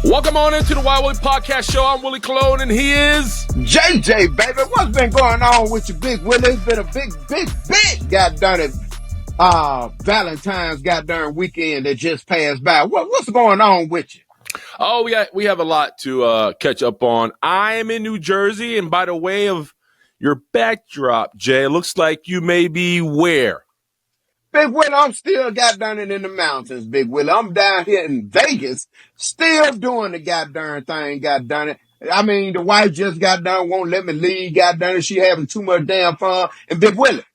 Welcome on into the Wild Willie Podcast Show. I'm Willie Cologne, and he is JJ, baby. What's been going on with you, Big Willie? It's been a big goddamn it. Valentine's goddamn weekend that just passed by. What's going on with you? Oh, we have a lot to catch up on. I am in New Jersey, and by the way of your backdrop, Jay, it looks like you may be where? Big Willie, I'm still goddamn it in the mountains, Big Willie. I'm down here in Vegas, still doing the goddamn thing, goddamn it. I mean, the wife just got done, won't let me leave, goddamn it. She having too much damn fun. And Big Willie,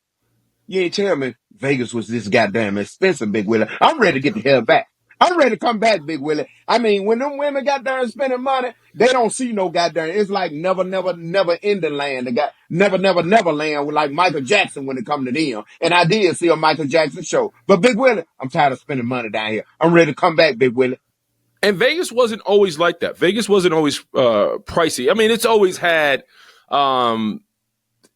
you ain't tell me Vegas was this goddamn expensive, Big Willie. I'm ready to get the hell back. I'm ready to come back, Big Willie. I mean, when them women got there spending money, they don't see no goddamn. It's like never ending land. They got never land with like Michael Jackson when it come to them. And I did see a Michael Jackson show. But Big Willie, I'm tired of spending money down here. I'm ready to come back, Big Willie. And Vegas wasn't always like that. Vegas wasn't always pricey. I mean, it's always had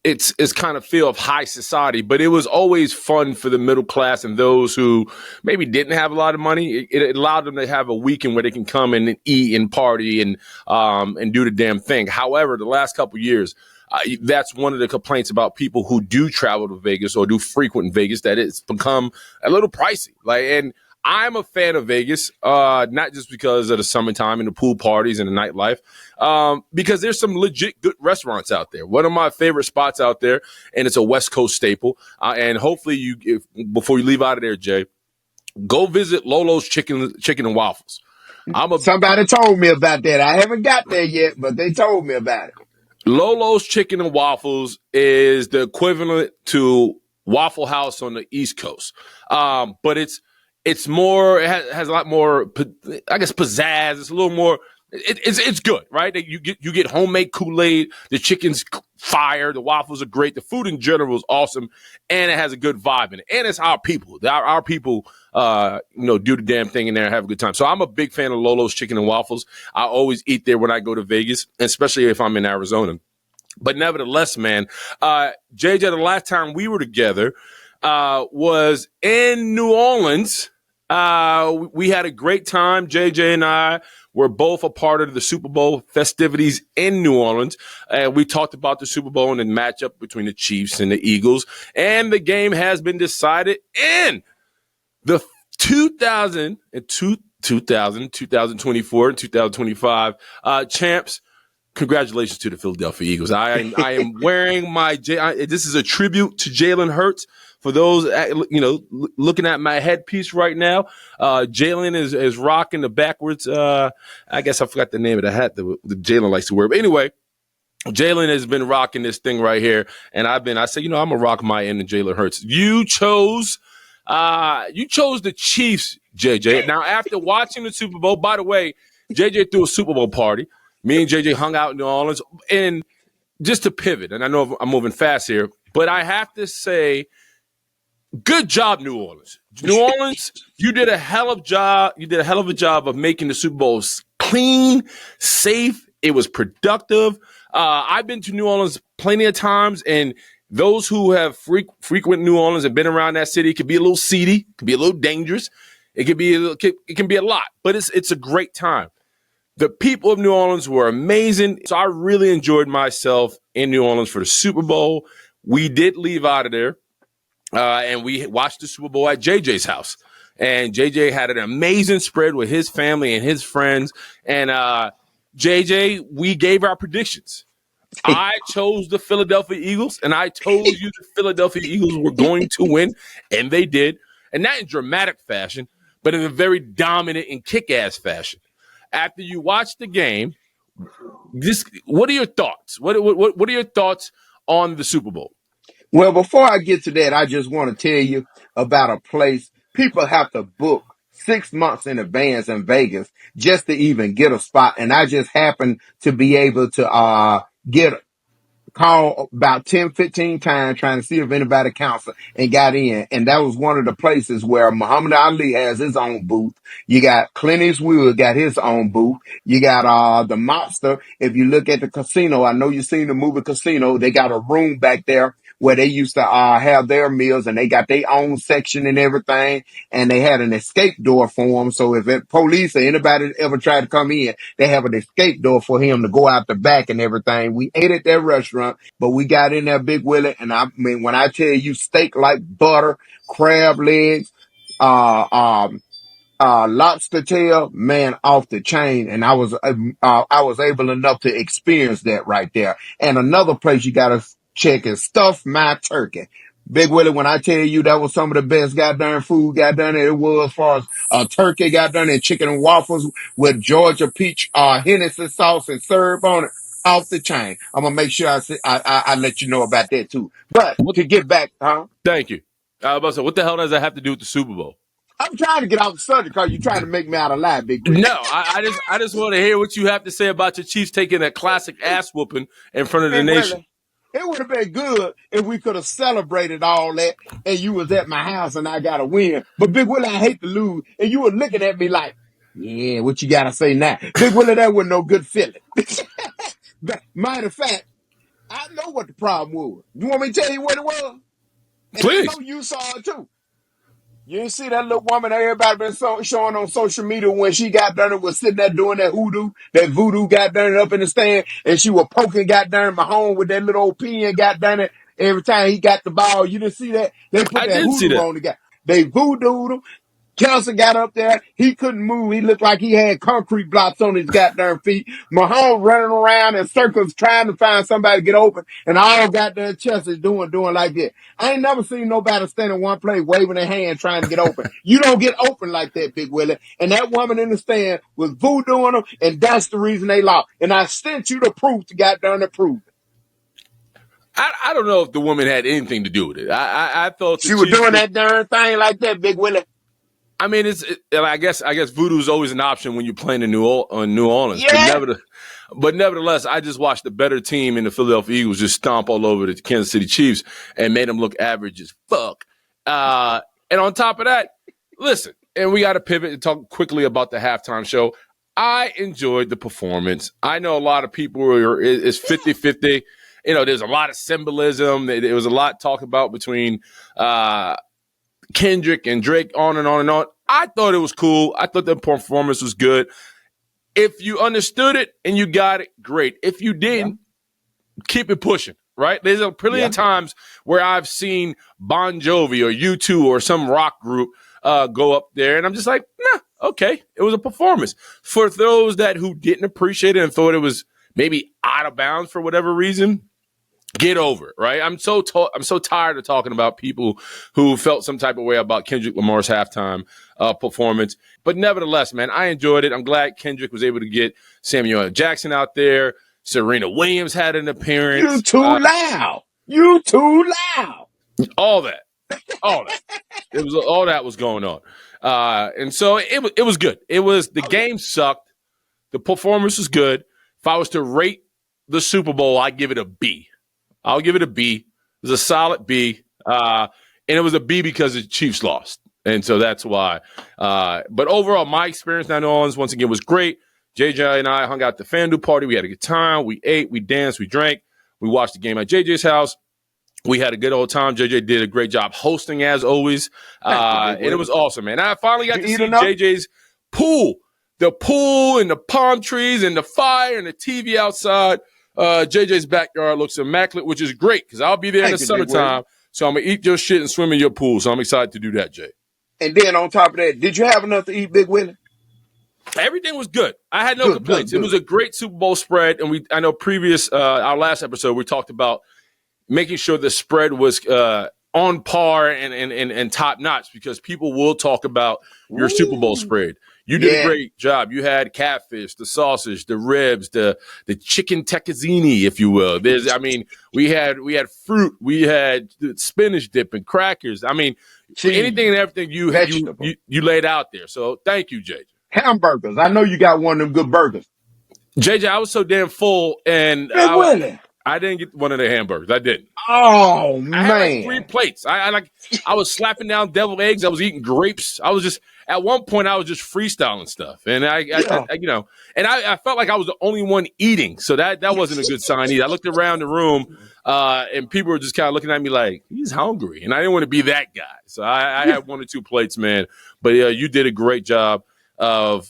it's kind of feel of high society, but it was always fun for the middle class and those who maybe didn't have a lot of money. It allowed them to have a weekend where they can come in and eat and party and do the damn thing. However, the last couple of years, that's one of the complaints about people who do travel to Vegas or do frequent Vegas, that it's become a little pricey. And I'm a fan of Vegas, not just because of the summertime and the pool parties and the nightlife, because there's some legit good restaurants out there. One of my favorite spots out there, and it's a West Coast staple. And hopefully, before you leave out of there, Jay, go visit Lolo's Chicken and Waffles. Somebody told me about that. I haven't got there yet, but they told me about it. Lolo's Chicken and Waffles is the equivalent to Waffle House on the East Coast, but it's more. It has a lot more, I guess, pizzazz. It's a little more. It's good, right? You get homemade Kool-Aid. The chicken's fire. The waffles are great. The food in general is awesome, and it has a good vibe in it. And it's our people. Our people, do the damn thing in there and have a good time. So I'm a big fan of Lolo's Chicken and Waffles. I always eat there when I go to Vegas, especially if I'm in Arizona. But nevertheless, man, JJ, the last time we were together was in New Orleans. We had a great time. JJ and I were both a part of the Super Bowl festivities in New Orleans. And we talked about the Super Bowl and the matchup between the Chiefs and the Eagles. And the game has been decided in the 2024 and 2025 champs. Congratulations to the Philadelphia Eagles. I am wearing this is a tribute to Jalen Hurts. For those, looking at my headpiece right now, Jalen is rocking the backwards. I guess I forgot the name of the hat that Jalen likes to wear. But anyway, Jalen has been rocking this thing right here. And I said, I'm going to rock my end of Jalen Hurts. You chose the Chiefs, JJ. Now, after watching the Super Bowl, by the way, JJ threw a Super Bowl party. Me and JJ hung out in New Orleans. And just to pivot, and I know I'm moving fast here, but I have to say, good job, New Orleans. New Orleans, you did a hell of a job. You did a hell of a job of making the Super Bowl clean, safe. It was productive. I've been to New Orleans plenty of times, and those who have frequent New Orleans and been around that city, it can be a little seedy, it can be a little dangerous. It can be a lot, but it's a great time. The people of New Orleans were amazing. So I really enjoyed myself in New Orleans for the Super Bowl. We did leave out of there. And we watched the Super Bowl at JJ's house. And JJ had an amazing spread with his family and his friends. And JJ, we gave our predictions. I chose the Philadelphia Eagles, and I told you the Philadelphia Eagles were going to win, and they did. And not in dramatic fashion, but in a very dominant and kick-ass fashion. After you watch the game, what are your thoughts? What are your thoughts on the Super Bowl? Well, before I get to that, I just want to tell you about a place. People have to book 6 months in advance in Vegas just to even get a spot. And I just happened to be able to get called about 10, 15 times trying to see if anybody counts and got in. And that was one of the places where Muhammad Ali has his own booth. You got Clint Eastwood got his own booth. You got the Mobster. If you look at the casino, I know you've seen the movie Casino. They got a room back there where they used to have their meals, and they got their own section and everything, and they had an escape door for them. So if police or anybody ever tried to come in, they have an escape door for him to go out the back and everything. We ate at that restaurant, but we got in there, Big Willie, and I mean, when I tell you steak like butter, crab legs, uh, um, lobster tail, man, off the chain. And I was able enough to experience that right there. And another place you gotta check is Stuff My Turkey. Big Willie, when I tell you that was some of the best goddamn food goddamn it was, as far as turkey goddamn and chicken and waffles with Georgia peach Hennessy sauce and syrup on it, off the chain. I'm gonna make sure I let you know about that too. But What? to get back, Thank you. I was about to say, what the hell does that have to do with the Super Bowl? I'm trying to get off the subject because you're trying to make me out of lie, Big Willie. No, I just want to hear what you have to say about your Chiefs taking a classic ass whooping in front of the Big nation. Willie, it would have been good if we could have celebrated all that and you was at my house and I got a win. But Big Willie, I hate to lose. And you were looking at me like, yeah, what you got to say now? Big Willie, that was no good feeling. But matter of fact, I know what the problem was. You want me to tell you what it was? And Please. I know you saw it too. You didn't see that little woman that everybody been showing on social media when she got done and was sitting there doing that voodoo got done up in the stand, and she was poking got done Mahomes with that little old pen got done it every time he got the ball. You didn't see that? They put I that did see hoodoo that. on the guy. They voodooed him. Kelce got up there. He couldn't move. He looked like he had concrete blocks on his goddamn feet. Mahomes running around in circles trying to find somebody to get open. And all goddamn Chelsea doing like that. I ain't never seen nobody stand in one place waving their hand trying to get open. You don't get open like that, Big Willie. And that woman in the stand was voodooing them, and that's the reason they lost. And I sent you the proof to goddamn to prove it. I don't know if the woman had anything to do with it. I thought she was doing that darn thing like that, Big Willie. I mean, I guess voodoo is always an option when you're playing in New Orleans. Yeah. But nevertheless, I just watched the better team in the Philadelphia Eagles just stomp all over the Kansas City Chiefs and made them look average as fuck. And on top of that, listen, and we got to pivot and talk quickly about the halftime show. I enjoyed the performance. I know a lot of people it's 50-50. You know, there's a lot of symbolism. There was a lot talked about between Kendrick and Drake, on and on and on. I thought it was cool. I thought the performance was good. If you understood it and you got it, great. If you didn't, keep it pushing, right? There's a plenty of times where I've seen Bon Jovi or U2 or some rock group go up there, and I'm just like, nah, okay. It was a performance. For those who didn't appreciate it and thought it was maybe out of bounds for whatever reason, get over it, right? I'm so tired of talking about people who felt some type of way about Kendrick Lamar's halftime performance. But nevertheless, man, I enjoyed it. I'm glad Kendrick was able to get Samuel L. Jackson out there. Serena Williams had an appearance. You too loud. You too loud. All that. It was all that was going on. And so it was good. The game sucked. The performance was good. If I was to rate the Super Bowl, I'd give it a B. I'll give it a B. It was a solid B. And it was a B because the Chiefs lost. And so that's why. But overall, my experience in New Orleans, once again, was great. JJ and I hung out at the FanDuel party. We had a good time. We ate, we danced, we drank. We watched the game at JJ's house. We had a good old time. JJ did a great job hosting, as always. And it was awesome, man. I finally got to see JJ's pool. The pool and the palm trees and the fire and the TV outside. JJ's backyard looks immaculate, which is great because I'll be there in the summertime. So I'm going to eat your shit and swim in your pool. So I'm excited to do that, Jay. And then on top of that, did you have enough to eat, Big Willie? Everything was good. I had no complaints. It was a great Super Bowl spread. And I know our last episode, we talked about making sure the spread was on par and top notch because people will talk about your Super Bowl spread. You did a great job. You had catfish, the sausage, the ribs, the chicken tecazzini, if you will. We had fruit, we had spinach dip and crackers. I mean, anything and everything you laid out there. So thank you, JJ. Hamburgers. I know you got one of them good burgers. JJ, I was so damn full, and I didn't get one of the hamburgers. I didn't. Oh I had like 3 man. plates. I was slapping down deviled eggs. I was eating grapes. I was just at one point I was just freestyling stuff, and Yeah. and I felt like I was the only one eating, so that wasn't a good sign either. I looked around the room, and people were just kind of looking at me like he's hungry, and I didn't want to be that guy. So I Yeah. had 1 or 2 plates, man. But you did a great job of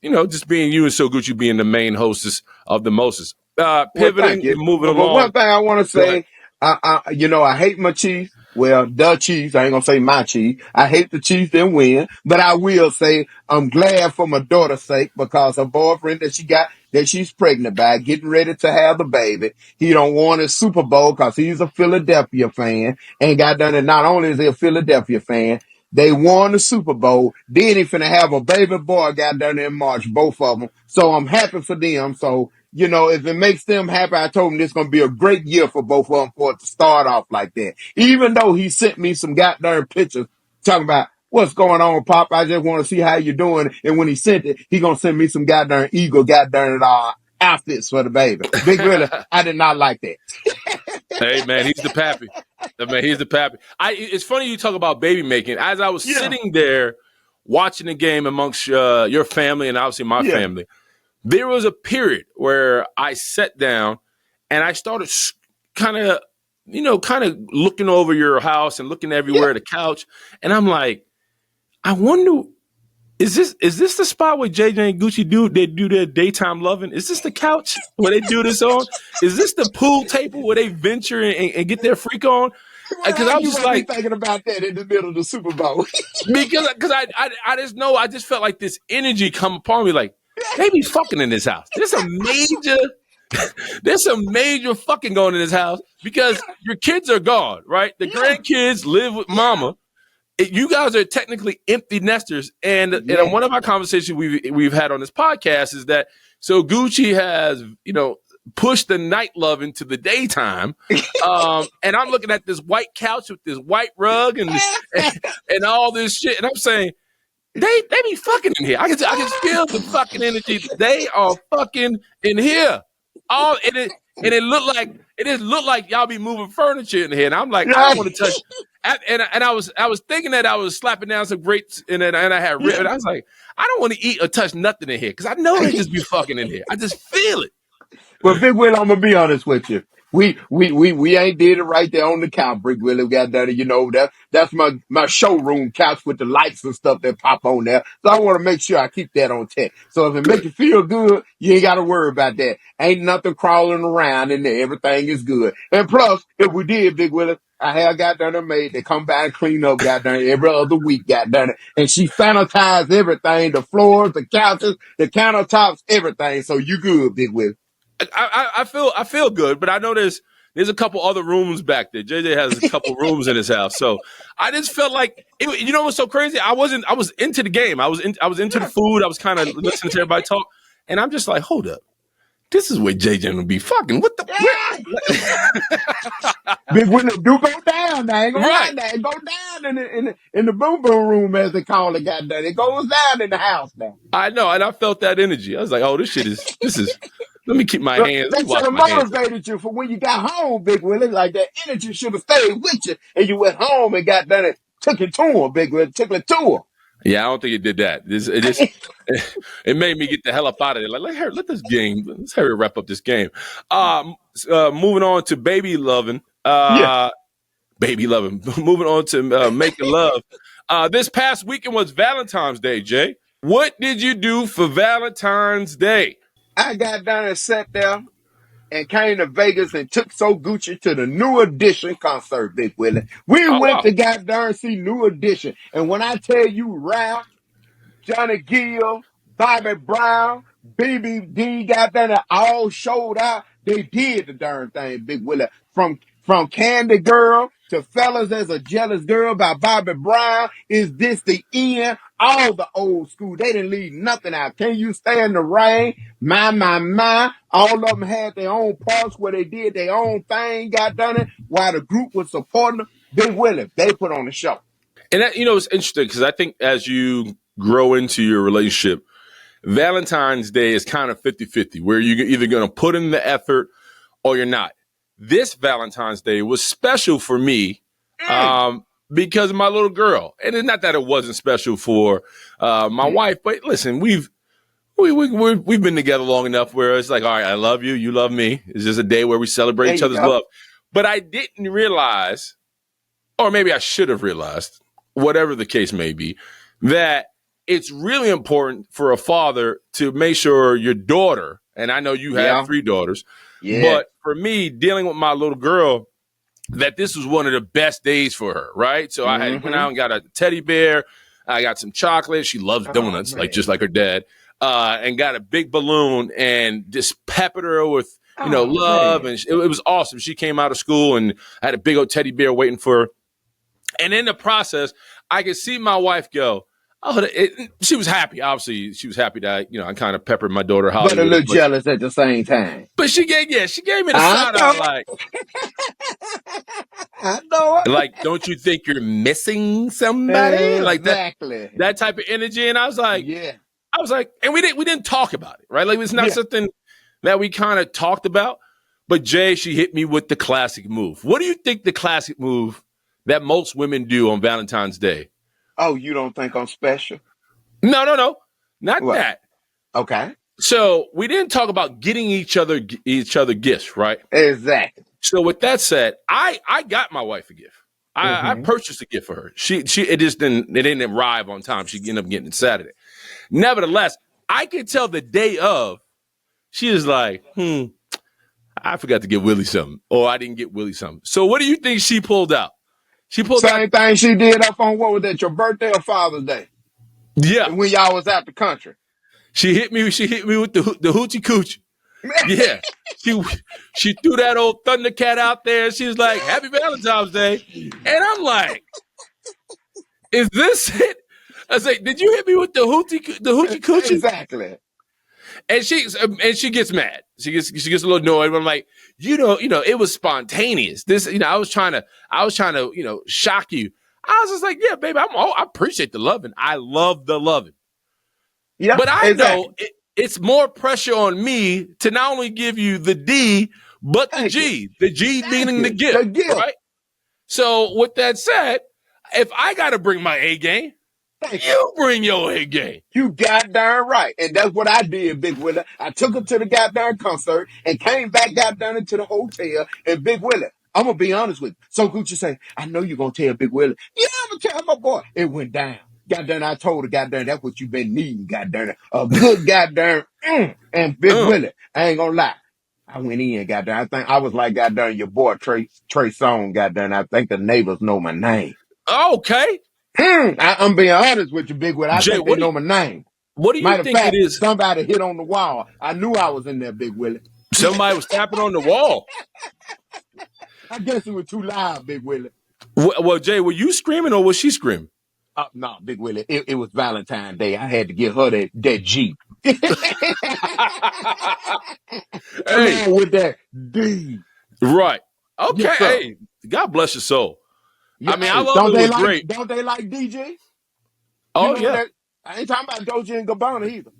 just being you and So Gucci being the main hostess of the Moses. Well, thank Pivoting you. and moving But one along. thing I want to Go ahead. say, I hate my Chiefs. Well, the Chiefs. I ain't gonna say my Chiefs. I hate the Chiefs and win, but I will say I'm glad for my daughter's sake because her boyfriend that she got that she's pregnant by, getting ready to have the baby. He don't want a Super Bowl because he's a Philadelphia fan, and got done. And not only is he a Philadelphia fan, they won the Super Bowl. Then he finna have a baby boy got done in March, both of them. So I'm happy for them. So, if it makes them happy, I told him this is going to be a great year for both of them for it to start off like that. Even though he sent me some goddamn pictures talking about what's going on, Pop. I just want to see how you're doing. And when he sent it, he going to send me some goddamn Eagle goddamn outfits for the baby. Big Willie, I did not like that. Hey man, he's the pappy. Man, he's the pappy. It's funny you talk about baby making. As I was Yeah, sitting there watching the game amongst your family and obviously my yeah, family, there was a period where I sat down and I started kind of looking over your house and looking yeah. everywhere at the couch, and I'm like, I wonder. Is this the spot where JJ and Gucci do their daytime loving? Is this the couch where they do this on? Is this the pool table where they venture and get their freak on? Because Well, I was you just might be like, thinking about that in the middle of the Super Bowl. because I just know I just felt like this energy come upon me, like they be fucking in this house. There's some major fucking going in this house because your kids are gone, right? The Yeah, grandkids live with yeah, mama. You guys are technically empty nesters, and yeah. one of our conversations we've had on this podcast is that so Gucci has pushed the night love into the daytime, and I'm looking at this white couch with this white rug and all this shit, and I'm saying they be fucking in here. I can feel the fucking energy. They are fucking in here. All it just looked like y'all be moving furniture in here, and I'm like, I Yeah, don't want to touch. And I was thinking that I was slapping down some grapes, and I had rib, yeah. and I was like, I don't want to eat or touch nothing in here because I know they just be fucking in here. I just feel it. Well, Big Will, I'm gonna be honest with you. We ain't did it right there on the couch, Big Willie. We got that, that's my showroom couch with the lights and stuff that pop on there. So I want to make sure I keep that on tech. So if it make Good. you feel good, you ain't got to worry about that. Ain't nothing crawling around in there. Everything is good. And plus, if we did, Big Willie, I have got done a maid. They come by and clean up, got done every other week, got done it. And she sanitized everything, the floors, the couches, the countertops, everything. So you good, Big Willie. I feel good, but I know there's a couple other rooms back there. JJ has a couple rooms in his house, so I just felt like you know what's so crazy. I was into the game. I was into the food. I was kind of listening to everybody talk, and I'm just like, hold up, this is where JJ will be fucking. What the Big Willie do go down now. I ain't gonna lie right? now. It go down in the boom boom room as they call it. Got done. It goes down in the house now. I know, and I felt that energy. I was like, oh, this is. Let me keep my But hands. Let me that should wash have my hands. motivated you for when you got home, Big Willie. Like that energy should have stayed with you, and you went home and got done. And took it to him, Big Willie. Took it to Yeah, I don't think it did that. It just him. it made me get the hell up out of there. Like, let this game. Let's hurry wrap up this game. Moving on to baby loving. Yeah. Baby loving. Moving on to making love. This past weekend was Valentine's Day. Jay, what did you do for Valentine's Day? I got down and sat there and came to Vegas and took So Gucci to the New Edition concert, Big Willie. We Oh went wow. to goddamn see New Edition. And when I tell you Ralph, Johnny Gill, Bobby Brown, BBD got that and all showed out. They did the darn thing, Big Willie. From Candy Girl to Fellas as a Jealous Girl by Bobby Brown. Is this the end? All the old school. They didn't leave nothing out. Can you stay in the rain? My. All of them had their own parts where they did their own thing, got done it, while the group was supporting them. Big Willie, they put on the show. And that, it's interesting because I think as you grow into your relationship, Valentine's Day is kind of 50-50, where you're either going to put in the effort or you're not. This Valentine's Day was special for me because of my little girl. And it's not that it wasn't special for my wife, but listen, we've been together long enough where it's like, all right, I love you, you love me. It's just a day where we celebrate There each you other's go. love. But I didn't realize, or maybe I should have realized, whatever the case may be, that it's really important for a father to make sure your daughter, and I know you have 3 daughters, but for me, dealing with my little girl, that this was one of the best days for her, right? So I went out and got a teddy bear. I got some chocolate. She loves donuts, just like her dad, and got a big balloon and just peppered her with, love. Man. And it was awesome. She came out of school and had a big old teddy bear waiting for her. And in the process, I could see my wife go, she was happy. Obviously, she was happy that, I kind of peppered my daughter Holly. But a little jealous at the same time. But she gave me the side eye, like, I know it. Like, don't you think you're missing somebody? Like exactly. that type of energy. And I was like, and we didn't talk about it, right? Like, it's not something that we kind of talked about. But Jay, she hit me with the classic move. What do you think the classic move that most women do on Valentine's Day? Oh, you don't think I'm special? No. Not that. Okay. So we didn't talk about getting each other gifts, right? Exactly. So with that said, I got my wife a gift. I purchased a gift for her. It didn't arrive on time. She ended up getting it Saturday. Nevertheless, I could tell the day of, she was like, I forgot to get Willie something, or I didn't get Willie something. So what do you think she pulled out? She pulled Same thing she did up on, what was that, your birthday or Father's Day? Yeah. When y'all was out the country. She hit me with the hoochie coochie. Yeah. She threw that old Thundercat out there, and she was like, Happy Valentine's Day. And I'm like, is this it? I was like, did you hit me with the hoochie coochie? Exactly. And she gets mad. She gets a little annoyed. I'm like, it was spontaneous. This, I was trying to, shock you. I was just like, yeah, baby, I appreciate the loving. I love the loving. Yeah, but I know it's more pressure on me to not only give you the D, but the G. The G meaning the gift, right? So with that said, if I got to bring my A game, you bring your A game. You goddamn right. And that's what I did, Big Willie. I took her to the goddamn concert and came back goddamn into the hotel. And Big Willie, I'm going to be honest with you. So Gucci say, I know you're going to tell Big Willie. Yeah, I'm going to tell my boy. It went down. Goddamn, I told her, goddamn, that's what you been needing, goddamn. A good goddamn, and Big Willie, I ain't going to lie. I went in, goddamn. I think I was like, goddamn, your boy Trey Songz, goddamn. I think the neighbors know my name. Okay. I'm being honest with you, Big Willie. I think they know my name. What do you think it is? Somebody hit on the wall. I knew I was in there, Big Willie. Somebody was tapping on the wall. I guess it was too loud, Big Willie. Well, Jay, were you screaming or was she screaming? No, Big Willie. It was Valentine's Day. I had to give her that G. Hey. Along with that D. Right. Okay. Yes, hey, God bless your soul. Yeah, I mean, I love don't it. They Great. Don't they like DJ? Oh, yeah. I ain't talking about Doja and Gabbana either.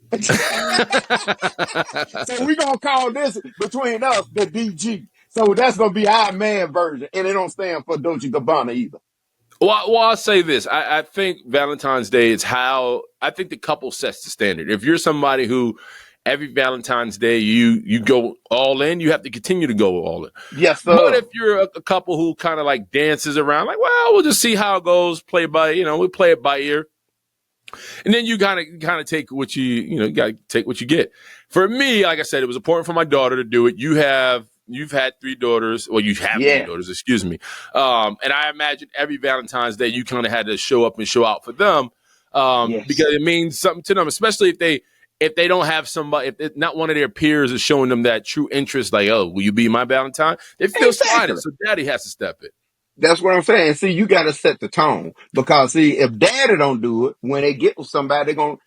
So we're going to call this between us the DG. So that's going to be our man version. And it don't stand for Doja Gabbana either. Well, I'll say this. I think Valentine's Day is I think the couple sets the standard. If you're somebody who every Valentine's Day you go all in, you have to continue to go all in. Yes, sir. But if you're a couple who kind of like dances around, like, well, we'll just see how it goes, we play it by ear. And then you kind of take what you got to take what you get. For me, like I said, it was important for my daughter to do it. You've had 3 daughters. Well, you have 3 daughters, excuse me. And I imagine every Valentine's Day you kind of had to show up and show out for them because it means something to them, especially if they don't have somebody, if not one of their peers is showing them that true interest, like, oh, will you be my Valentine? They feel slighted, so daddy has to step in. That's what I'm saying. See, you got to set the tone because, see, if daddy don't do it, when they get with somebody, they're going to,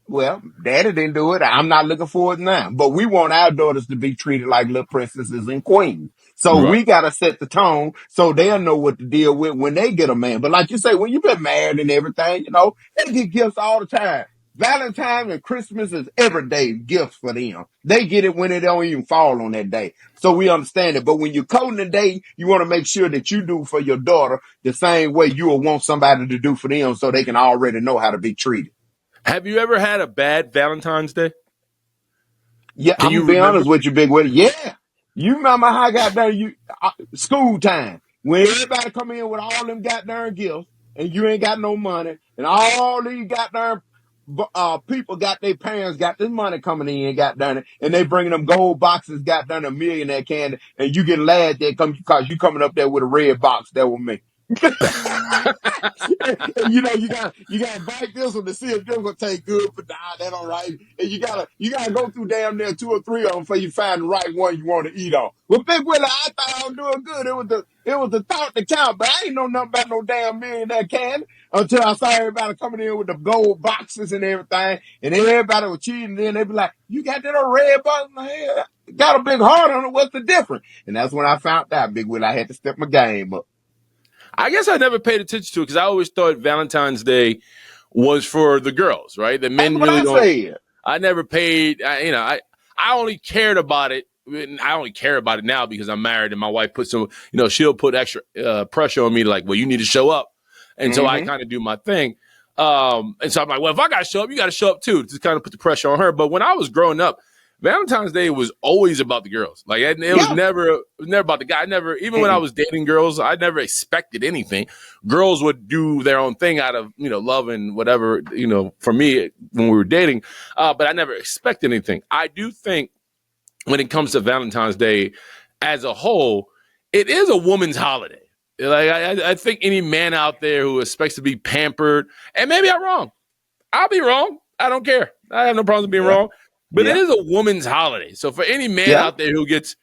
well, daddy didn't do it. I'm not looking for it now. But we want our daughters to be treated like little princesses and queens. So we got to set the tone so they'll know what to deal with when they get a man. But like you say, when you've been married and everything, they get gifts all the time. Valentine and Christmas is everyday gifts for them. They get it when it don't even fall on that day. So we understand it. But when you're coding the day, you want to make sure that you do for your daughter the same way you will want somebody to do for them so they can already know how to be treated. Have you ever had a bad Valentine's Day? Yeah, Can I'm you gonna be remember? honest with you, Big Willie. Yeah. You remember how I got there, school time, when everybody come in with all them goddamn gifts and you ain't got no money and all these goddamn people got their parents got this money coming in, goddamn it, and they bringing them gold boxes, goddamn a millionaire candy, and you get laughed at because you coming up there with a red box. That was me. And you gotta bite this one to see if they're gonna take good, but nah, that all right. And you gotta go through damn near 2 or 3 of them before you find the right one you want to eat on. Well, Big Willie, I thought I was doing good. It was the thought to count, but I ain't know nothing about no damn millionaire candy until I saw everybody coming in with the gold boxes and everything, and everybody was cheating. Then they be like, "You got that old red box in my head? Got a big heart on it. What's the difference?" And that's when I found out, Big Willie, I had to step my game up. I guess I never paid attention to it because I always thought Valentine's Day was for the girls, right? The That's men what really I don't. said. I never paid. I only cared about it. I only care about it now because I'm married and my wife puts some. She'll put extra pressure on me, like, well, you need to show up, and so I Mm-hmm. kind of do my thing. And so I'm like, well, if I got to show up, you got to show up too, to kind of put the pressure on her. But when I was growing up, Valentine's Day was always about the girls. Like it was Yeah. never about the guy. I never, even when I was dating girls, I never expected anything. Girls would do their own thing out of love and whatever for me when we were dating, but I never expected anything. I do think when it comes to Valentine's Day as a whole, it is a woman's holiday. Like I think any man out there who expects to be pampered, and maybe I'm wrong. I'll be wrong. I don't care. I have no problem with being Yeah. wrong. But it Yeah. is a woman's holiday. So for any man Yeah. out there who gets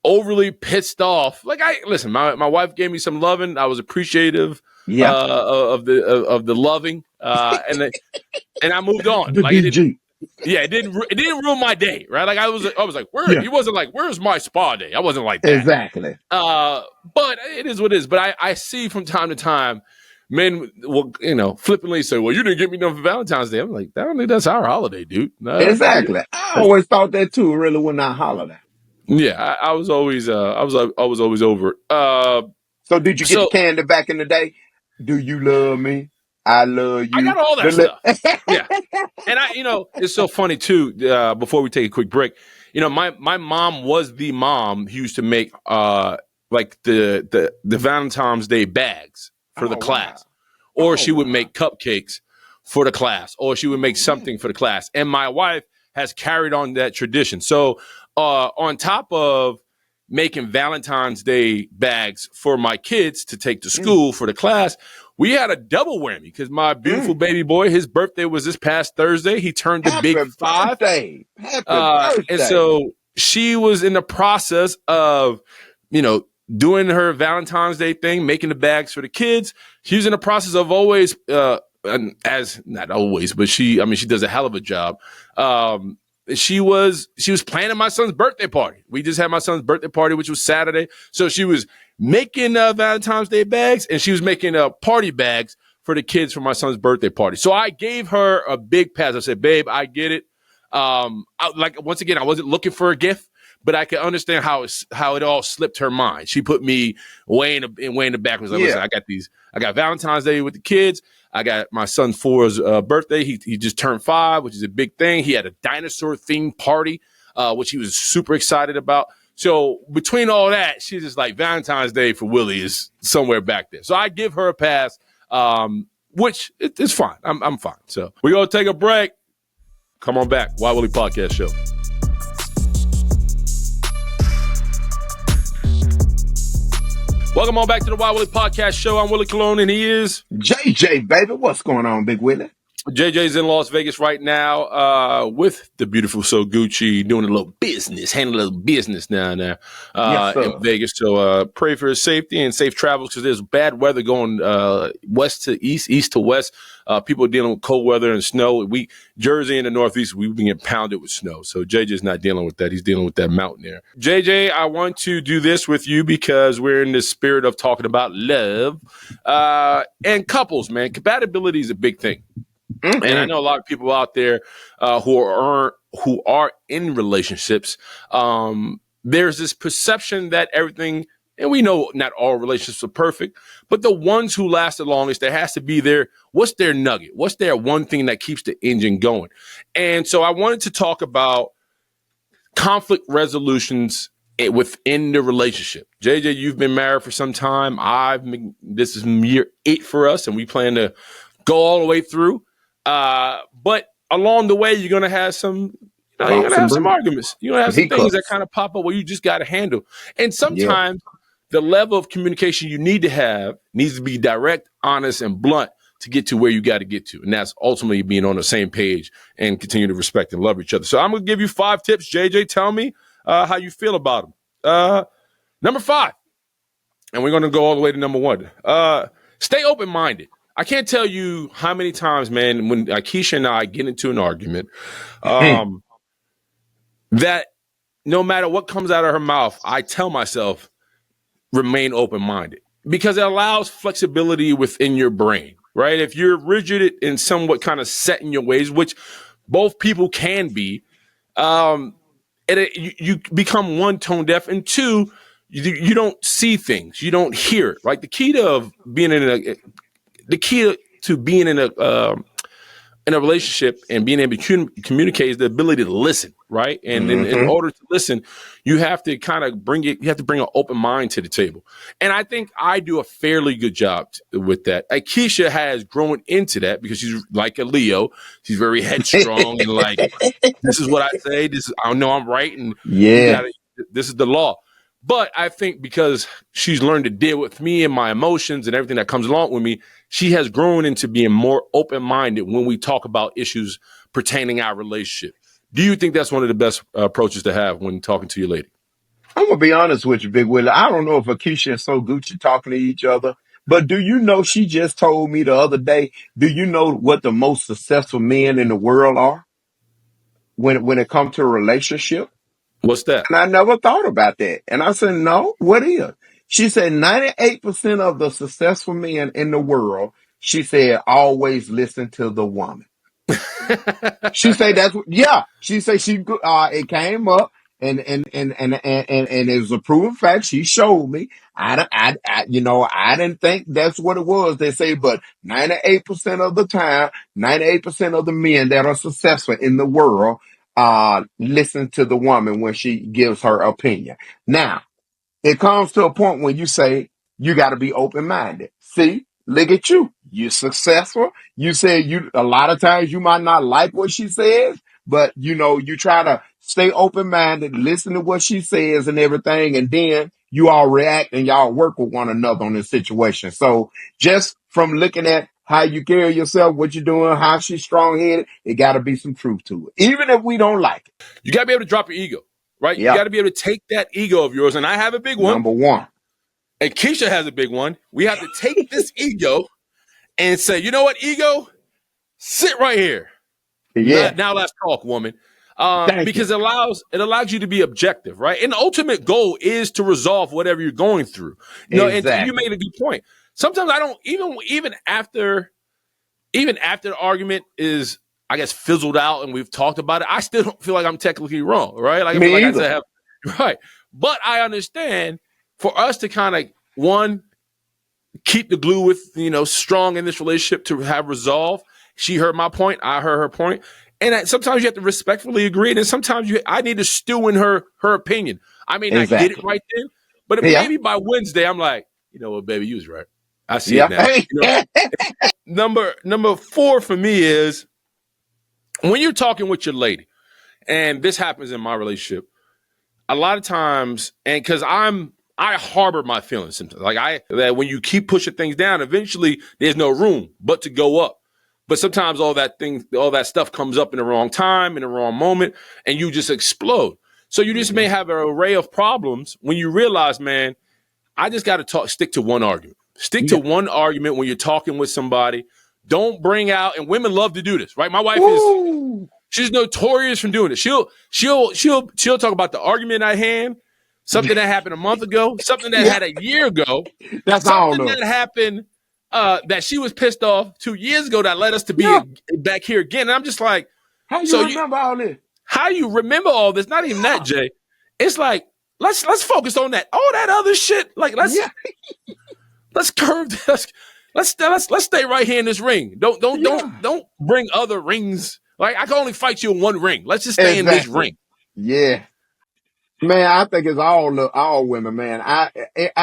overly pissed off, listen, my wife gave me some loving. I was appreciative Yeah. of the loving, and I moved on. The Like DG. it didn't ruin my day, right? Like I was like, where? Yeah. He wasn't like, where's my spa day? I wasn't like that. Exactly. But it is what it is. But I see from time to time men will, flippantly say, well, you didn't get me nothing for Valentine's Day. I'm like, I don't think that's our holiday, dude. Exactly. I always thought that too, really, when I holiday. Yeah, I was always I was always over it. So did you get the candy back in the day? Do you love me? I love you. I got all that stuff. Yeah. And it's so funny too, before we take a quick break, my mom was the mom who used to make like the Valentine's Day bags for the class. Wow. Or she would make cupcakes for the class, or she would make something for the class. And my wife has carried on that tradition. So on top of making Valentine's Day bags for my kids to take to school for the class, we had a double whammy because my beautiful baby boy, his birthday was this past Thursday. He turned the big 5. Happy birthday. And so she was in the process of, doing her Valentine's Day thing, making the bags for the kids. She was in the process of always, as not always, but she does a hell of a job. She was planning my son's birthday party. We just had my son's birthday party, which was Saturday. So she was making Valentine's Day bags, and she was making party bags for the kids for my son's birthday party. So I gave her a big pass. I said, babe, I get it. Once again, I wasn't looking for a gift, but I could understand how it all slipped her mind. She put me way in the back. Was like, listen, I got Valentine's Day with the kids. I got my son Four's birthday. He just turned 5, which is a big thing. He had a dinosaur themed party, which he was super excited about. So between all that, she's just like, Valentine's Day for Willie is somewhere back there. So I give her a pass, which it's fine. I'm fine. So we're going to take a break. Come on back. Why Willie Podcast Show. Welcome on back to the Why Willie Podcast Show. I'm Willie Colon, and he is JJ, baby. What's going on, Big Willie? JJ's in Las Vegas right now with the beautiful So Gucci, doing a little business, handling a little business down there in Vegas. So pray for his safety and safe travels because there's bad weather going west to east, east to west. People are dealing with cold weather and snow. Jersey and the Northeast, we've been getting pounded with snow. So JJ's not dealing with that. He's dealing with that mountain there. JJ, I want to do this with you because we're in the spirit of talking about love and couples, man. Compatibility is a big thing. And I Mm-hmm. know a lot of people out there who are in relationships. There's this perception that everything, and we know not all relationships are perfect, but the ones who last the longest, there has to be what's their nugget? What's their one thing that keeps the engine going? And so I wanted to talk about conflict resolutions within the relationship. JJ, you've been married for some time. This is year 8 for us, and we plan to go all the way through. But along the way, you're gonna have you're gonna Bumps and have some bruises, arguments. You're gonna have some some things that hiccups. kind of pop up where you just got to handle. And Yeah. sometimes the level of communication you need to have needs to be direct, honest, and blunt to get to where you got to get to. And that's ultimately being on the same page and continue to respect and love each other. So I'm going to give you 5 tips. JJ, tell me how you feel about them. Number 5, and we're going to go all the way to number 1. Stay open-minded. I can't tell you how many times, man, when Keisha and I get into an argument, that no matter what comes out of her mouth, I tell myself, remain open-minded, because it allows flexibility within your brain, right? If you're rigid and somewhat kind of set in your ways, which both people can be, you become one, tone deaf, and 2, you don't see things, you don't hear it, right? The key to being in a relationship and being able to communicate is the ability to listen, right? And in Mm-hmm. order to listen, you have to you have to bring an open mind to the table. And I think I do a fairly good job with that. Keisha has grown into that because she's like a Leo. She's very headstrong and like, this is what I say. I know I'm right. And Yeah. this is the law. But I think because she's learned to deal with me and my emotions and everything that comes along with me, she has grown into being more open-minded when we talk about issues pertaining our relationship. Do you think that's one of the best approaches to have when talking to your lady? I'm gonna be honest with you, Big Willie. I don't know if Akeisha and So Gucci talking to each other, but do you know she just told me the other day? Do you know what the most successful men in the world are when it comes to a relationship? What's that? And I never thought about that. And I said, no, what is? She said 98% of the successful men in the world, she said, always listen to the woman. She say that's yeah. She say it came up and it was a proven fact. She showed me. I didn't think that's what it was. They say, but 98% of the time, 98% of the men that are successful in the world listen to the woman when she gives her opinion. Now, it comes to a point when you say you got to be open minded. See, look at you. You're successful. You said a lot of times you might not like what she says, but you try to stay open minded, listen to what she says and everything. And then you all react and y'all work with one another on this situation. So just from looking at how you carry yourself, what you're doing, how she's strong headed, it got to be some truth to it, even if we don't like it. You got to be able to drop your ego, right? You Yeah. got to be able to take that ego of yours. And I have a big one, Number one. and Keisha has a big one. We have to take this ego and say, you know what, ego? Sit right here. Yeah. Now let's talk, woman. Thank you. Because it allows you to be objective, right? And the ultimate goal is to resolve whatever you're going through. And you Exactly. made a good point. Sometimes I don't even after the argument is, I guess, fizzled out and we've talked about it, I still don't feel like I'm technically wrong, right? Like I feel Me like I either. said, right. But I understand for us to kind of keep the glue with strong in this relationship to have resolve. She heard my point, I heard her point, and sometimes you have to respectfully agree, and then sometimes I need to stew in her opinion. I may not get it Exactly. right then, but Yeah. maybe by Wednesday I'm like, you know what, baby, you was right. I see it Yeah. now. Number 4 for me is when you're talking with your lady, and this happens in my relationship a lot of times, and because I harbor my feelings sometimes. That when you keep pushing things down, eventually there's no room but to go up. But sometimes all that stuff comes up in the wrong time, in the wrong moment, and you just explode. So you just may have an array of problems when you realize, man, I just got to stick to one argument. Stick to Yeah. one argument when you're talking with somebody. Don't bring out, and women love to do this, right? My wife Woo. she's notorious from doing it. She'll talk about the argument at hand, something that happened a month ago, something that Yeah. had a year ago, That's all something of that it. happened that she was pissed off 2 years ago that led us to be back here again. And I'm just like, how you remember all this? How you remember all this? Not even that, Jay. It's like let's focus on that. All that other shit. Like let's curve this. Let's stay right here in this ring. Don't bring other rings. Like I can only fight you in one ring. Let's just stay in this ring. Yeah. Man, I think it's all women, man.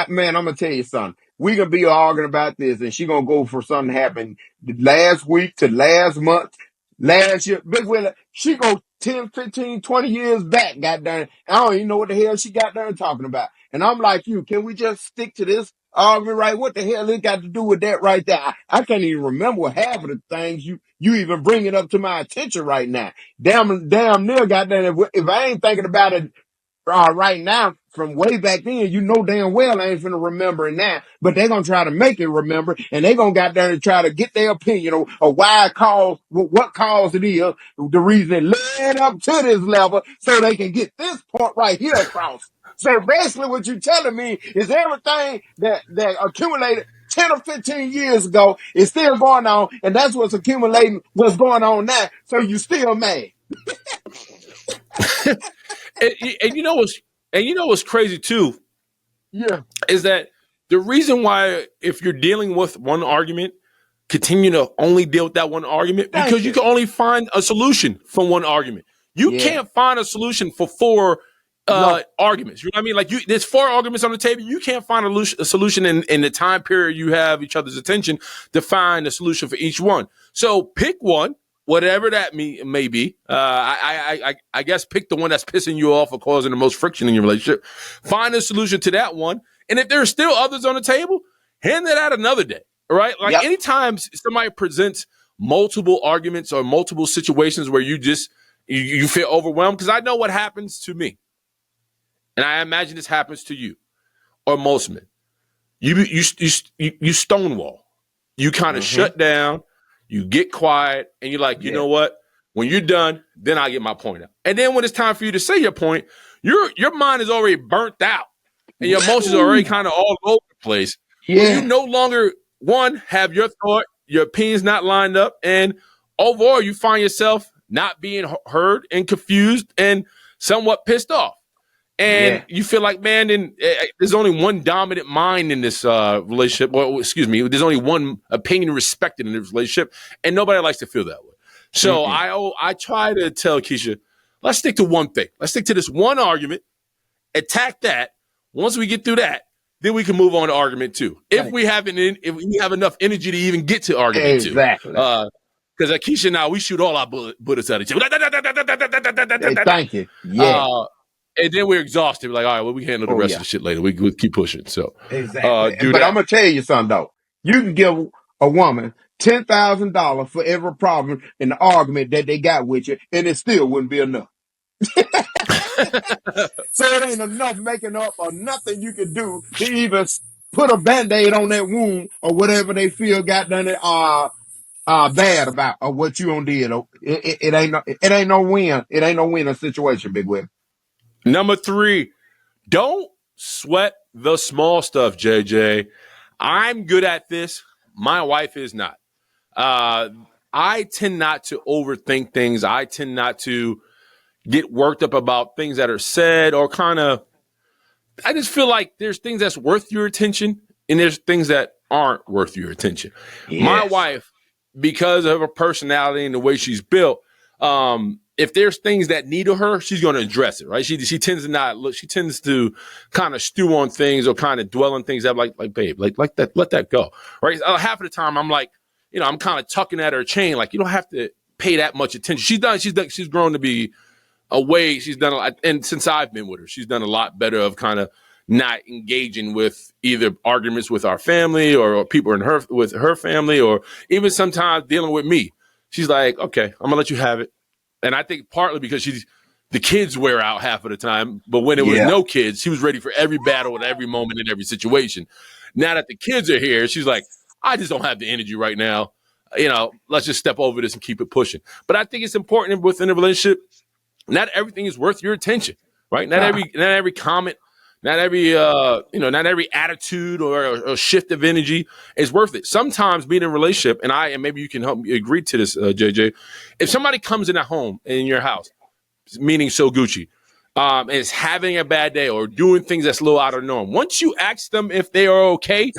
Man, I'm gonna tell you something. We gonna be arguing about this, and she gonna go for something happened last week to last month, last year. Big Willie, she go 10, 15, 20 years back, goddamn. I don't even know what the hell she got done talking about. And I'm like, can we just stick to this argument, right? What the hell it got to do with that right there? I can't even remember half of the things you even bring it up to my attention right now. Damn near, goddamn. If I ain't thinking about it right now, from way back then, you know damn well I ain't finna remember it now, but they're gonna try to make it remember, and they gonna got there and try to get their opinion of why it caused, what caused it is, the reason it led up to this level, so they can get this point right here across. So basically what you're telling me is everything that accumulated 10 or 15 years ago is still going on, and that's what's accumulating what's going on now, so you still mad. and you know what's crazy too? Yeah. Is that the reason why if you're dealing with one argument, continue to only deal with that one argument because you can only find a solution from one argument. You can't find a solution for four arguments. You know what I mean? Like there's 4 arguments on the table. You can't find a solution in the time period you have each other's attention to find a solution for each one. So pick one, whatever that may be. I guess pick the one that's pissing you off or causing the most friction in your relationship. Find a solution to that one. And if there's still others on the table, hand that out another day. Right? Like anytime somebody presents multiple arguments or multiple situations where you just you feel overwhelmed, because I know what happens to me. And I imagine this happens to you or most men. You stonewall. You kind of shut down. You get quiet, and you're like, you know what? When you're done, then I get my point out. And then when it's time for you to say your point, your mind is already burnt out, and your emotions are already kind of all over the place. Yeah. You no longer have your thought, your opinions not lined up, and overall, you find yourself not being heard and confused and somewhat pissed off. And you feel like, man, then there's only one dominant mind in this relationship. Well, excuse me, there's only one opinion respected in this relationship, and nobody likes to feel that way. So I try to tell Keisha, let's stick to one thing. Let's stick to this one argument, attack that. Once we get through that, then we can move on to argument 2. If we have enough energy to even get to argument 2. Exactly. Because at Keisha now, we shoot all our bullets at each other. Thank you. Yeah. And then we're exhausted. We're like, all right, well, we handle the rest of the shit later. We keep pushing. So exactly. But I'm gonna tell you something though. You can give a woman $10,000 for every problem in the argument that they got with you, and it still wouldn't be enough. So it ain't enough making up or nothing you can do to even put a Band-Aid on that wound or whatever they feel got done it bad about or what you done did. It ain't no win. It ain't no winning situation, Big Will. Number 3, don't sweat the small stuff, JJ. I'm good at this. My wife is not. I tend not to overthink things. I tend not to get worked up about things that are said or kind of, I just feel like there's things that's worth your attention and there's things that aren't worth your attention. Yes. My wife, because of her personality and the way she's built, if there's things that need her, she's going to address it, right? She tends to not look. She tends to kind of stew on things or kind of dwell on things that like babe, like that, let that go, right? Half of the time, I'm like, I'm kind of tucking at her chain, like you don't have to pay that much attention. She's grown to be away. She's done a lot, and since I've been with her, she's done a lot better of kind of not engaging with either arguments with our family or people with her family, or even sometimes dealing with me. She's like, okay, I'm gonna let you have it. And I think partly because the kids wear out half of the time, but when it was no kids, she was ready for every battle at every moment in every situation. Now that the kids are here, she's like, I just don't have the energy right now. Let's just step over this and keep it pushing. But I think it's important within a relationship. Not everything is worth your attention, right? Not every comment, Not every not every attitude or shift of energy is worth it. Sometimes being in a relationship, and maybe you can help me agree to this, JJ. If somebody comes in at home in your house, meaning so Gucci, and is having a bad day or doing things that's a little out of the norm, once you ask them if they are okay,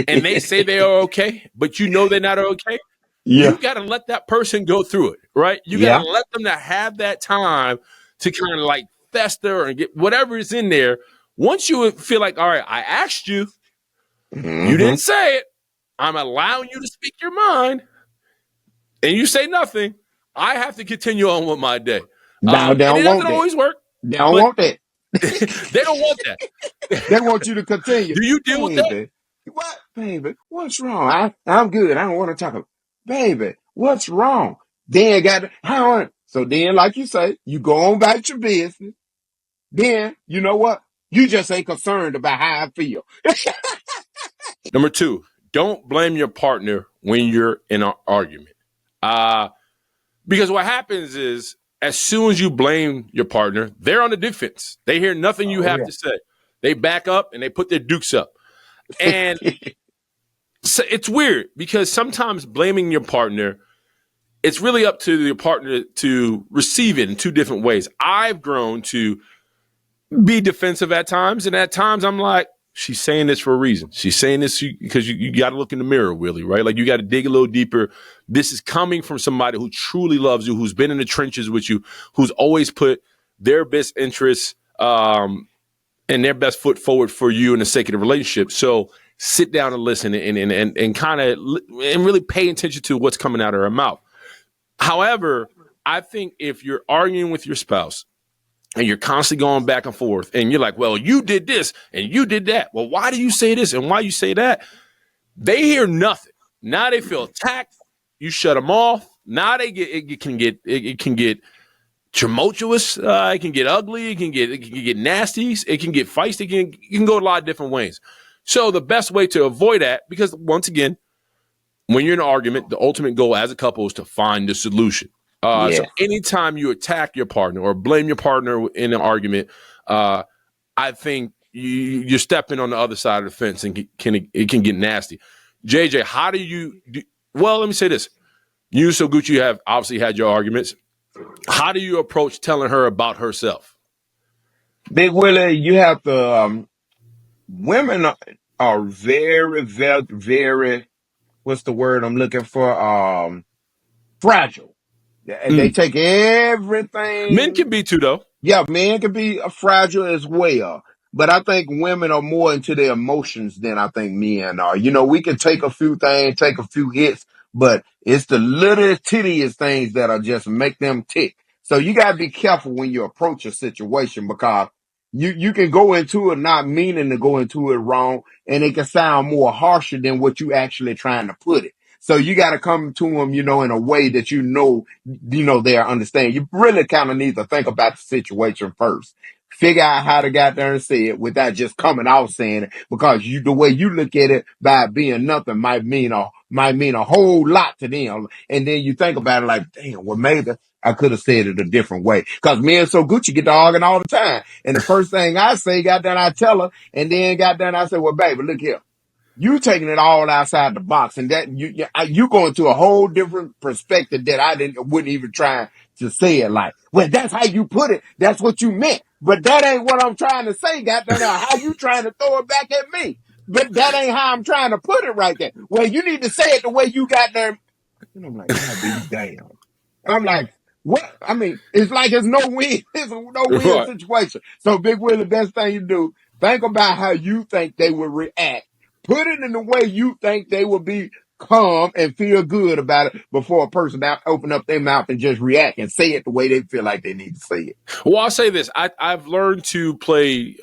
and they say they are okay, but you know they're not okay, Yeah. you got to let that person go through it, right? You got to Yeah. let them to have that time to kind of like fester and get whatever is in there. Once you feel like, all right, I asked you, you Mm-hmm. didn't say it. I'm allowing you to speak your mind, and you say nothing. I have to continue on with my day. Now they And it don't doesn't want that. always work, They don't but want that. they don't want that. They want you to continue. Do you deal with that? Baby, what? Baby, what's wrong? I'm good. I don't want to talk about. Baby, what's wrong? Then got how? So then, like you say, you go on about your business. Then you know what? You just ain't concerned about how I feel. Number two, don't blame your partner when you're in an argument. Because what happens is, as soon as you blame your partner, they're on the defense. They hear nothing you Oh have yeah. to say. They back up and they put their dukes up. And so it's weird because sometimes blaming your partner, it's really up to your partner to receive it in two different ways. I've grown to be defensive at times, and at times I'm like, she's saying this for a reason. She's saying this because you got to look in the mirror, Willie, right? Like you got to dig a little deeper. This is coming from somebody who truly loves you, who's been in the trenches with you, who's always put their best interests and their best foot forward for you in the sake of the relationship. So sit down and listen and kind of and really pay attention to what's coming out of her mouth. However, I think if you're arguing with your spouse and you're constantly going back and forth and you're like, well, you did this and you did that. Well, why do you say this and why you say that? They hear nothing. Now they feel attacked. You shut them off. Now it can get tumultuous. It can get ugly. It can get nasty. It can get feisty. It can go a lot of different ways. So the best way to avoid that, because once again, when you're in an argument, the ultimate goal as a couple is to find the solution. So Yeah. anytime you attack your partner or blame your partner in an argument, I think you're stepping on the other side of the fence and it can get nasty. JJ, how do you do? Well, let me say this. You, so Gucci, have obviously had your arguments. How do you approach telling her about herself? Big Willie, you have to. Women are very, very, very. What's the word I'm looking for? Fragile. They Mm. take Men everything. can be too, though. Yeah, men can be fragile as well. But I think women are more into their emotions than I think men are. You know, we can take a few things, take a few hits, but it's the little tedious things that'll just make them tick. So you gotta be careful when you approach a situation because you can go into it not meaning to go into it wrong, and it can sound more harsher than what you actually trying to put it. So you got to come to them, you know, in a way that they'll understand. You really kind of need to think about the situation first. Figure out how to get there and say it without just coming out saying it, because the way you look at it by being nothing might mean a whole lot to them. And then you think about it like, damn, well, maybe I could have said it a different way. Cause me and So Gucci get to arguing all the time. And the first thing I say, goddamn, I tell her, and then goddamn, I say, well, baby, look here. You taking it all outside the box, and that you going to a whole different perspective that wouldn't even try to say it like. Well, that's how you put it. That's what you meant, but that ain't what I'm trying to say. Goddamn, how you trying to throw it back at me? But that ain't how I'm trying to put it right there. Well, you need to say it the way you got there. And I'm like, God be damn. I'm like, what? I mean, it's like it's no win. It's a no win Right. situation. So, Big Willie, the best thing you do, think about how you think they would react. Put it in the way you think they will be calm and feel good about it before a person open up their mouth and just react and say it the way they feel like they need to say it. Well, I'll say this. I've learned to play.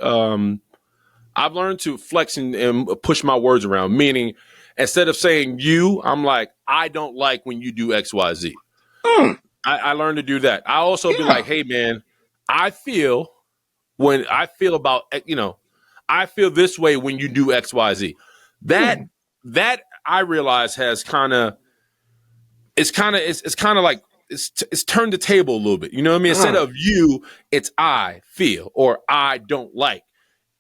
I've learned to flex and push my words around. Meaning, instead of saying you, I'm like, I don't like when you do X, Y, Z. Mm, I learned to do that. I also be like, yeah. hey man, I feel when I feel about I feel this way when you do X, Y, Z. That Yeah. that I realize has it's kind of like it's turned the table a little bit. You know what I mean? Instead Uh, of you, it's I feel or I don't like.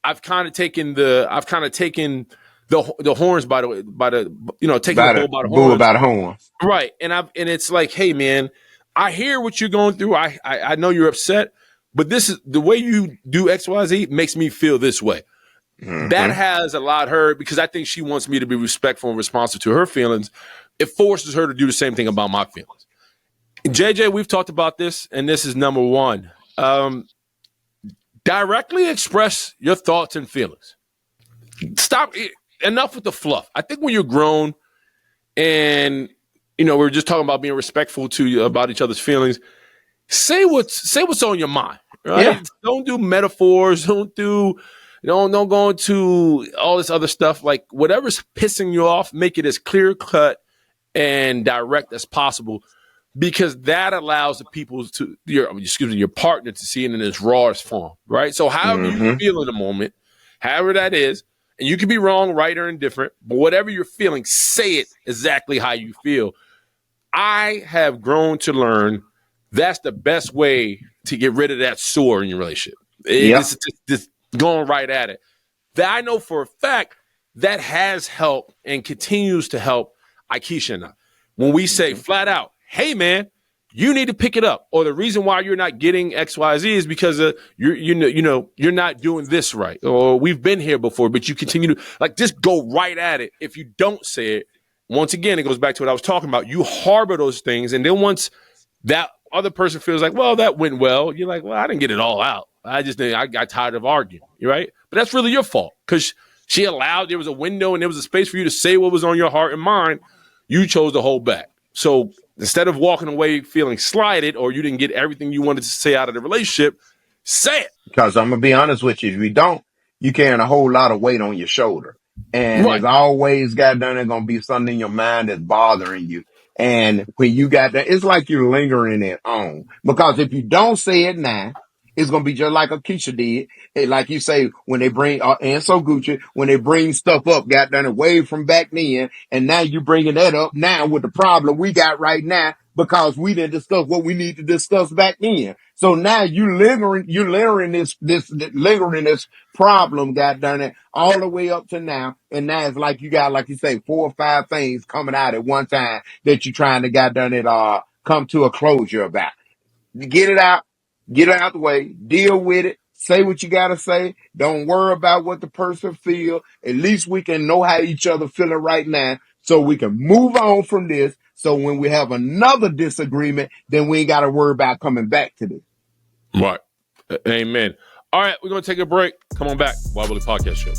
I've kind of taken the horns taking the bull by the Bull horns. by the horns. Right. And it's like, hey man, I hear what you're going through. I know you're upset, but this is the way you do XYZ makes me feel this way. Mm-hmm. That has allowed her, because I think she wants me to be respectful and responsive to her feelings. It forces her to do the same thing about my feelings. JJ, we've talked about this, and this is number one. Directly express your thoughts and feelings. Stop. Enough with the fluff. I think when you're grown and, we're just talking about being respectful about each other's feelings, say what's on your mind, right? Yeah. Don't do metaphors. Don't go into all this other stuff. Like, whatever's pissing you off, make it as clear cut and direct as possible, because that allows the people your partner to see it in its rawest form, right? So however you feel in the moment, however that is, and you can be wrong, right, or indifferent, but whatever you're feeling, say it exactly how you feel. I have grown to learn that's the best way to get rid of that sore in your relationship. It's just going right at it. That I know for a fact that has helped and continues to help Aikisha and I. When we say flat out, hey man, you need to pick it up, or the reason why you're not getting XYZ is because you're not doing this right, or we've been here before, but you continue to just go right at it. If you don't say it, once again, it goes back to what I was talking about. You harbor those things, and then once that other person feels like, well, that went well, you're like, well, I didn't get it all out. I got tired of arguing, right? But that's really your fault, because there was a window and there was a space for you to say what was on your heart and mind. You chose to hold back. So instead of walking away feeling slighted, or you didn't get everything you wanted to say out of the relationship, say it. Because I'm going to be honest with you. If you don't, you're carrying a whole lot of weight on your shoulder. And there's always there's going to be something in your mind that's bothering you. And when you got that, it's like you're lingering it on. Because if you don't say it now, it's going to be just like Aikisha did. Like you say, when they bring, and so Gucci, when they bring stuff up, got done away from back then, and now you bringing that up now with the problem we got right now, because we didn't discuss what we need to discuss back then. So now you're lingering this problem, got done it all the way up to now. And now it's like you got, like you say, 4 or 5 things coming out at one time that you're trying to got done it, come to a closure about. Get it out the way, deal with it, say what you gotta say. Don't worry about what the person feel. At least we can know how each other feeling right now, so we can move on from this. So when we have another disagreement, then we ain't gotta worry about coming back to this. Right. Amen. All right, we're gonna take a break. Come on back. Wild Willie Podcast Show.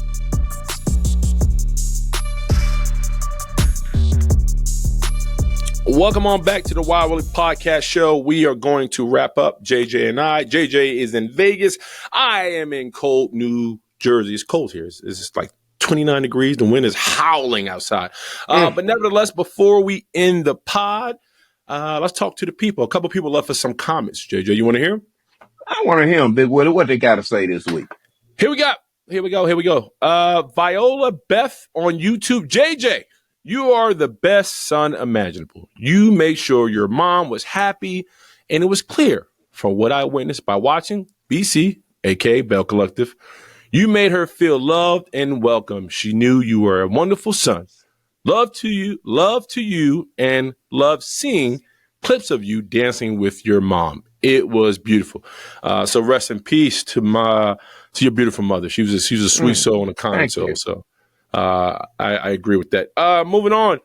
Welcome on back to the Wild Willie Podcast Show. We are going to wrap up, JJ and I. JJ is in Vegas. I am in cold New Jersey. It's cold here. It's just like 29 degrees. The wind is howling outside. But nevertheless, before we end the pod, let's talk to the people. A couple people left us some comments. JJ, you want to hear them? I want to hear them, Big Willie. What they got to say this week? Here we go. Viola Beth on YouTube. JJ, you are the best son imaginable. You made sure your mom was happy, and it was clear from what I witnessed by watching BC, aka Bell Collective. You made her feel loved and welcome. She knew you were a wonderful son. Love to you, and love seeing clips of you dancing with your mom. It was beautiful. So rest in peace to your beautiful mother. She was a sweet soul and a kind soul. So I agree with that. Moving on.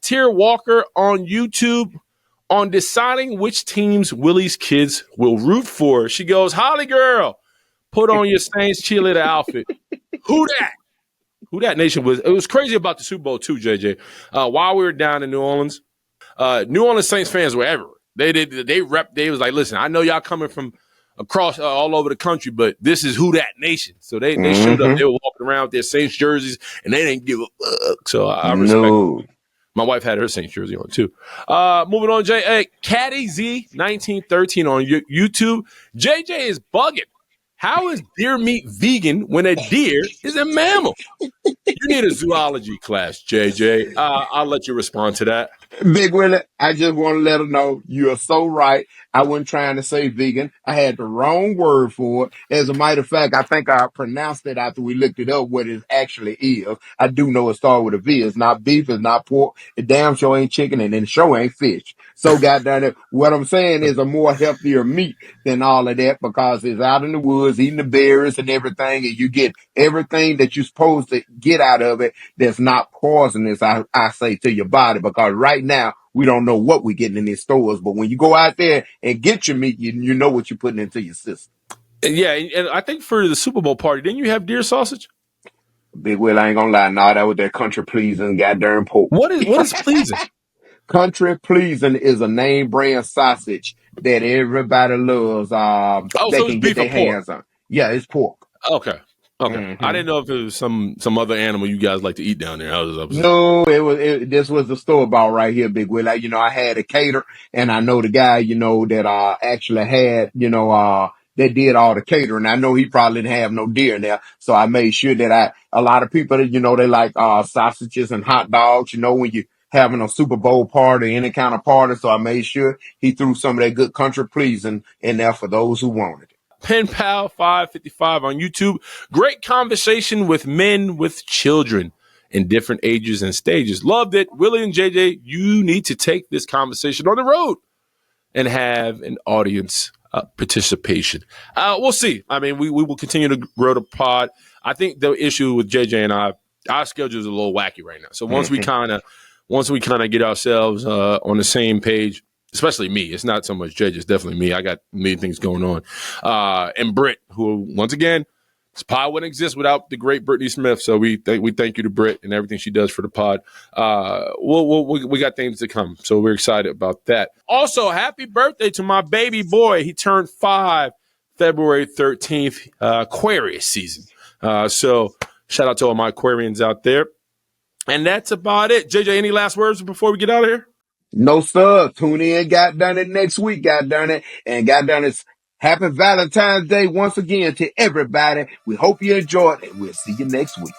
Tier Walker on YouTube, on deciding which teams Willie's kids will root for. She goes, Holly girl, put on your Saints cheerleader outfit. Who that? Who that nation was? It was crazy about the Super Bowl too, JJ. While we were down in New Orleans, New Orleans Saints fans were everywhere. They was like, listen, I know y'all coming from across all over the country, but this is who that nation. So they showed up. They were walking around with their Saints jerseys, and they didn't give a fuck. So I respect. My wife had her Saints jersey on too. Moving on, Caddy Z 1913 on YouTube. JJ is bugging. How is deer meat vegan when a deer is a mammal? You need a zoology class, JJ. I'll let you respond to that. Big Willie, I just want to let her know you are so right. I wasn't trying to say vegan. I had the wrong word for it. As a matter of fact, I think I pronounced it after we looked it up what it actually is. I do know it started with a V. It's not beef, it's not pork. It damn sure ain't chicken, and it sure ain't fish. So goddamn it, what I'm saying is a more healthier meat than all of that because it's out in the woods eating the berries and everything, and you get everything that you're supposed to get out of it that's not poisonous, I say, to your body, because right now we don't know what we're getting in these stores. But when you go out there and get your meat, you know what you're putting into your system. Yeah, and I think for the Super Bowl party, didn't you have deer sausage? Big Will, I ain't gonna lie, nah, that was that country pleasing goddamn pork. What is pleasing? Country pleasing is a name brand sausage that everybody loves. Oh, They so it's can get beef or their pork. hands on. Yeah, it's pork. Okay. Okay. I Hmm. didn't know if it was some other animal you guys like to eat down there. I was just No, this was the store bought right here, Big Will. Like, I had a cater and I know the guy, that actually had, that did all the catering. I know he probably didn't have no deer in there. So I made sure that a lot of people that, they like sausages and hot dogs, when you having a Super Bowl party, any kind of party. So I made sure he threw some of that good country pleasing in there for those who wanted it. Pen Pal 555 on YouTube. Great conversation with men with children in different ages and stages. Loved it. Willie and JJ, you need to take this conversation on the road and have an audience participation. We'll see. I mean, we will continue to grow the pod. I think the issue with JJ and our schedule is a little wacky right now. So once we kind of get ourselves on the same page, especially me, it's not so much JJ, it's definitely me. I got many things going on. And Britt, who once again, this pod wouldn't exist without the great Brittany Smith. So we thank you to Britt and everything she does for the pod. We got things to come, so we're excited about that. Also, happy birthday to my baby boy. He turned 5 February 13th, Aquarius season. So shout out to all my Aquarians out there. And that's about it. JJ, any last words before we get out of here? No, sir. Tune in, got done it next week, got done it. And got done it. Happy Valentine's Day once again to everybody. We hope you enjoyed it. We'll see you next week.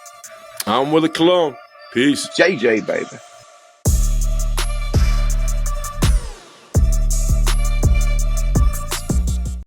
I'm Willie Cologne. Peace. JJ, baby.